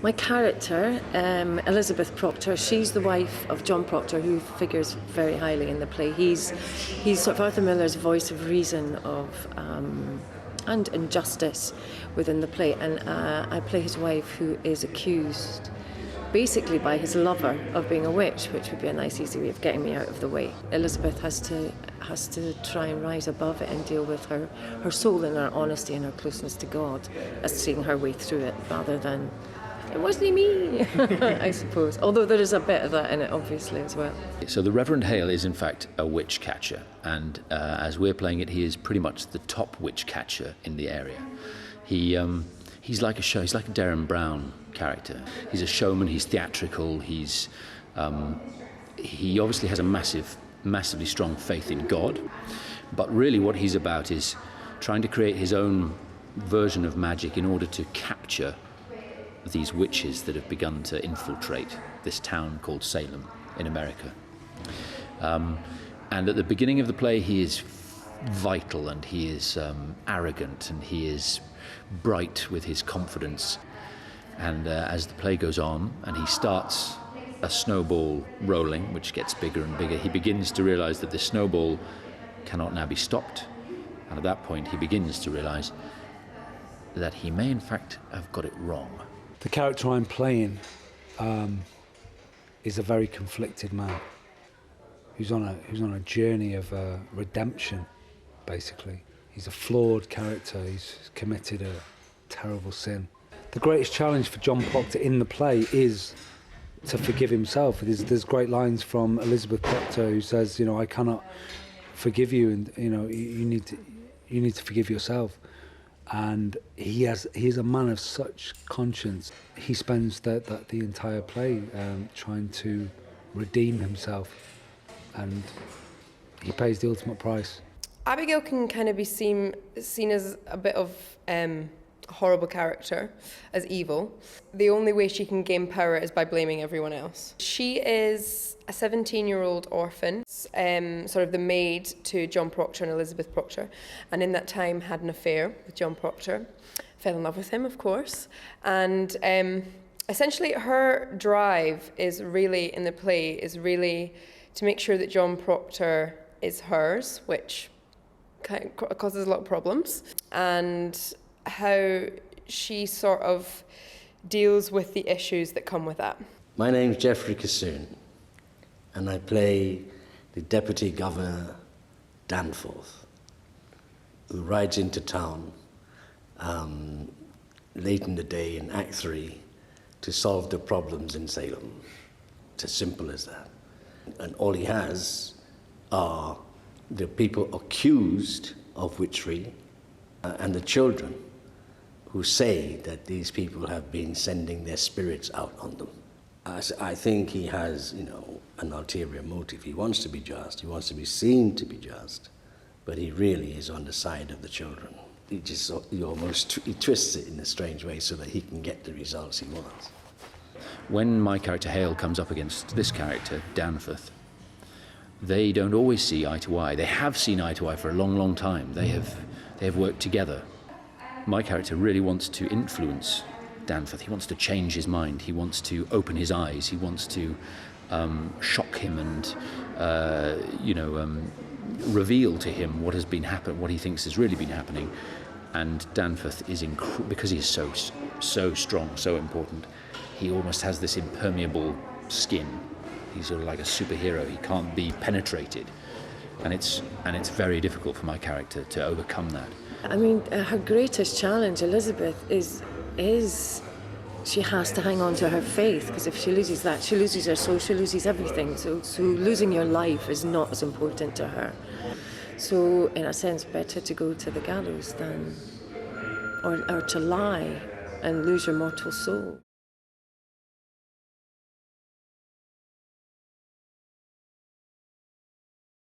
My character, Elizabeth Proctor, she's the wife of John Proctor, who figures very highly in the play. He's sort of Arthur Miller's voice of reason and injustice within the play, and I play his wife, who is accused basically by his lover of being a witch, which would be a nice easy way of getting me out of the way. Elizabeth has to try and rise above it and deal with her soul and her honesty and her closeness to God as seeing her way through it, rather than it wasn't me, I suppose. Although there is a bit of that in it, obviously, as well. So the Reverend Hale is in fact a witch catcher, and as we're playing it, he is pretty much the top witch catcher in the area. He's like a Derren Brown character. He's a showman, he's theatrical, he obviously has a massively strong faith in God, but really what he's about is trying to create his own version of magic in order to capture these witches that have begun to infiltrate this town called Salem in America. And at the beginning of the play, he is vital and he is arrogant and he is bright with his confidence. And as the play goes on and he starts a snowball rolling, which gets bigger and bigger, he begins to realize that the snowball cannot now be stopped. And at that point, he begins to realize that he may in fact have got it wrong. The character I'm playing is a very conflicted man who's on a journey of redemption, basically. He's a flawed character. He's committed a terrible sin. The greatest challenge for John Proctor in the play is to forgive himself. There's great lines from Elizabeth Proctor who says, I cannot forgive you, and you need to forgive yourself. And he's a man of such conscience. He spends the entire play trying to redeem himself, and he pays the ultimate price. Abigail can kind of be seen as a bit of a horrible character, as evil. The only way she can gain power is by blaming everyone else. She is a 17-year-old orphan, sort of the maid to John Proctor and Elizabeth Proctor, and in that time had an affair with John Proctor, fell in love with him, of course, and essentially her drive is really, in the play, is really to make sure that John Proctor is hers, which kind of causes a lot of problems, and how she sort of deals with the issues that come with that. My name's Geoffrey Cocoon, and I play the Deputy Governor Danforth, who rides into town late in the day in Act 3 to solve the problems in Salem. It's as simple as that. And all he has are the people accused of witchery and the children who say that these people have been sending their spirits out on them. I think he has, an ulterior motive. He wants to be just. He wants to be seen to be just, but he really is on the side of the children. He twists it in a strange way so that he can get the results he wants. When my character Hale comes up against this character, Danforth, they don't always see eye to eye. They have seen eye to eye for a long, long time. They have worked together. My character really wants to influence Danforth. He wants to change his mind. He wants to open his eyes. He wants to shock him and, reveal to him what has been happening, what he thinks has really been happening. And Danforth is because he is so strong, so important. He almost has this impermeable skin. He's sort of like a superhero. He can't be penetrated, and it's very difficult for my character to overcome that. I mean, her greatest challenge, Elizabeth, is she has to hang on to her faith, because if she loses that, she loses her soul, she loses everything. So losing your life is not as important to her. So in a sense, better to go to the gallows than, or to lie and lose your mortal soul.